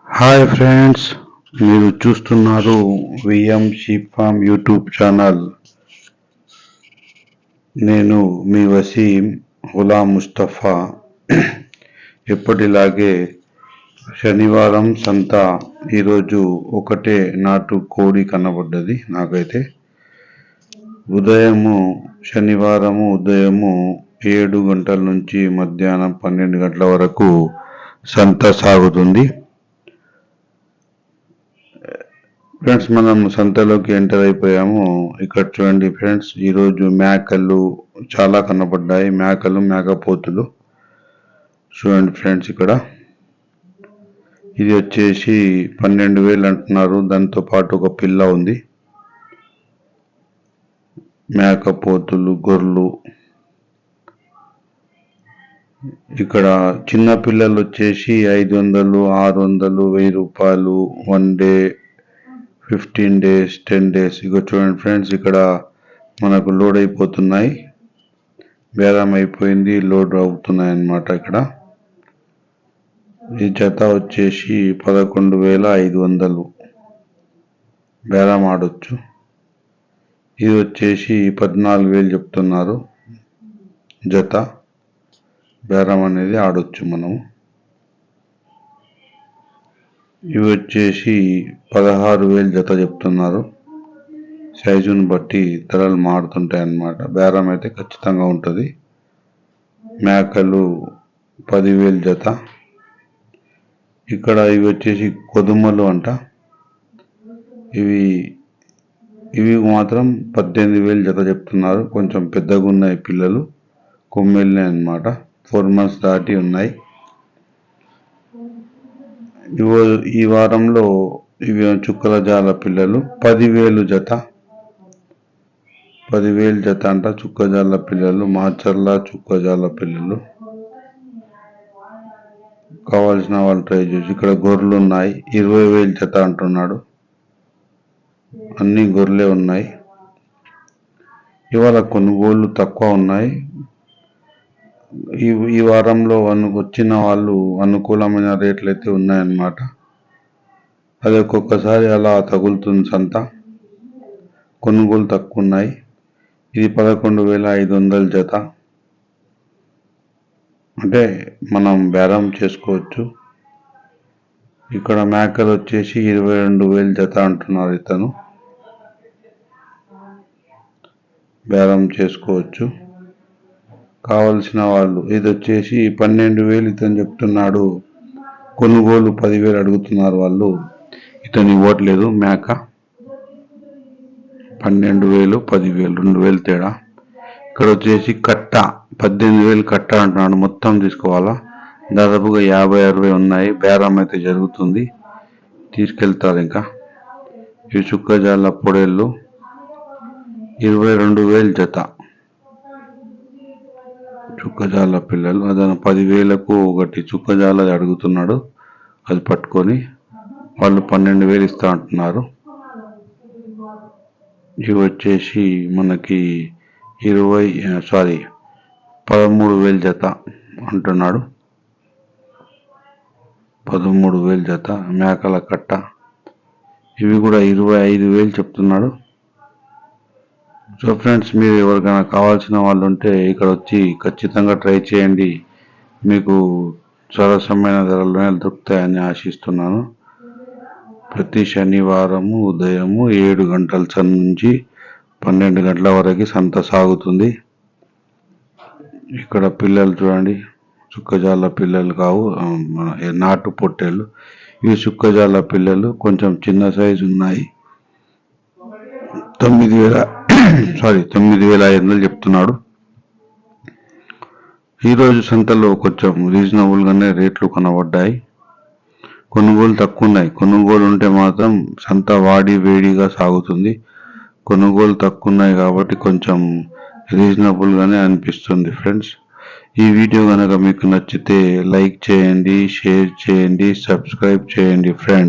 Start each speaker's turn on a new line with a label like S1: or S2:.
S1: Hi friends, మీరు చూస్తున్నారు VM sheep farm YouTube channel. నేను మీ వసీం గులాం ముస్తఫా. ఎప్పటిలాగే శనివారం సంత. ఈరోజు ఒకటే నాటు కోడి కనబడ్డది నాకైతే. శనివారము ఉదయము 7 గంటల నుంచి మధ్యాహ్నం 12 గంటల వరకు సంత సాగుతుంది. ఫ్రెండ్స్, మనం సంతలోకి ఎంటర్ అయిపోయాము. ఇక్కడ చూడండి ఫ్రెండ్స్, ఈరోజు మేకలు చాలా కనబడ్డాయి. మేకపోతులు చూడండి ఫ్రెండ్స్. ఇక్కడ ఇది వచ్చేసి 12,000 అంటున్నారు. దాంతో పాటు ఒక పిల్ల ఉంది. మేకపోతులు, గొర్రెలు. ఇక్కడ చిన్న పిల్లలు వచ్చేసి 500, 600, 1000 రూపాయలు. 1 డే, 15 days, 10 days. ఇక చూడండి ఫ్రెండ్స్, ఇక్కడ మనకు లోడ్ అయిపోతున్నాయి. బేరం అయిపోయింది, లోడ్ అవుతున్నాయి అన్నమాట. ఇక్కడ ఈ జత వచ్చేసి 11,500 బేరం ఆడొచ్చు. ఇది వచ్చేసి 14,000 చెప్తున్నారు జత. బేరం అనేది ఆడొచ్చు మనము. ఇవి వచ్చేసి 16,000 జత చెప్తున్నారు. సైజును బట్టి ధరలు మారుతుంటాయి అన్నమాట. బేరం అయితే ఖచ్చితంగా ఉంటుంది. మేకలు 10,000 జత. ఇక్కడ ఇవి వచ్చేసి కొదుమలు అంట. ఇవి మాత్రం 18,000 జత చెప్తున్నారు. కొంచెం పెద్దగా ఉన్నాయి పిల్లలు, కొమ్మెళ్ళే అన్నమాట. 4 months దాటి ఉన్నాయి. ఈ వారంలో ఇవి చుక్కల జాల పిల్లలు 10,000 జత. 10,000 జత అంట చుక్కజాల పిల్లలు. మాచర్ల చుక్కజాల పిల్లలు. కావాల్సిన వాళ్ళు ట్రై చేసి. ఇక్కడ గొర్రెలు ఉన్నాయి. 20,000 జత అంటున్నాడు. అన్ని గొర్రెలే ఉన్నాయి. ఇవాళ కొనుగోళ్లు తక్కువ ఉన్నాయి. ఈ వారంలో వచ్చిన వాళ్ళు అనుకూలమైన రేట్లు అయితే ఉన్నాయన్నమాట. అది ఒక్కొక్కసారి అలా తగులుతుంది సంత. కొనుగోలు తక్కువ ఉన్నాయి. ఇది 11,500 జత. అంటే మనం బేరం చేసుకోవచ్చు. ఇక్కడ మేకలు వచ్చేసి 22,000 జత అంటున్నారు. ఇతను బేరం చేసుకోవచ్చు కావలసిన వాళ్ళు. ఇది వచ్చేసి 12,000 ఇతను చెప్తున్నాడు. కొనుగోలు 10,000 అడుగుతున్నారు వాళ్ళు. ఇతను ఇవ్వట్లేదు. మేక 12,000, 10,000, 2,000 తేడా. ఇక్కడ వచ్చేసి కట్ట 18,000 కట్ట అంటున్నాడు. మొత్తం తీసుకోవాలా. దాదాపుగా 50-60 ఉన్నాయి. బేరం అయితే జరుగుతుంది. తీసుకెళ్తారు. ఇంకా ఈ చుక్కజాల పొడేళ్ళు 22,000 జత. చుక్కజాల పిల్లలు. అతను 10,000కు ఒకటి చుక్కజాల అడుగుతున్నాడు. అది పట్టుకొని వాళ్ళు 12,000 ఇస్తా అంటున్నారు. ఇవి వచ్చేసి మనకి 13,000 జత అంటున్నాడు. 13,000 జత మేకల కట్ట. ఇవి కూడా 25,000 చెప్తున్నాడు. సో ఫ్రెండ్స్, మీరు ఎవరికైనా కావాల్సిన వాళ్ళు ఉంటే ఇక్కడ వచ్చి ఖచ్చితంగా ట్రై చేయండి. మీకు సరసమైన ధరలోనే దొరుకుతాయని ఆశిస్తున్నాను. ప్రతి శనివారము ఉదయము 7 గంటల నుంచి 12 గంటల వరకు సంత సాగుతుంది. ఇక్కడ పిల్లలు చూడండి. చుక్కజాల పిల్లలు కావు, నాటు పొట్టేళ్ళు. ఇవి చుక్కజాల పిల్లలు. కొంచెం చిన్న సైజు ఉన్నాయి. 9,500 చెప్తున్నాడు. ఈరోజు సంతలో కొంచెం రీజనబుల్గానే రేట్లు కనబడ్డాయి. కొనుగోలు తక్కువ ఉన్నాయి. కొనుగోలు ఉంటే మాత్రం సంత వేడిగా సాగుతుంది. కొనుగోలు తక్కువ ఉన్నాయి కాబట్టి కొంచెం రీజనబుల్గానే అనిపిస్తుంది. ఫ్రెండ్స్, ఈ వీడియో కనుక మీకు నచ్చితే లైక్ చేయండి, షేర్ చేయండి, సబ్స్క్రైబ్ చేయండి ఫ్రెండ్స్.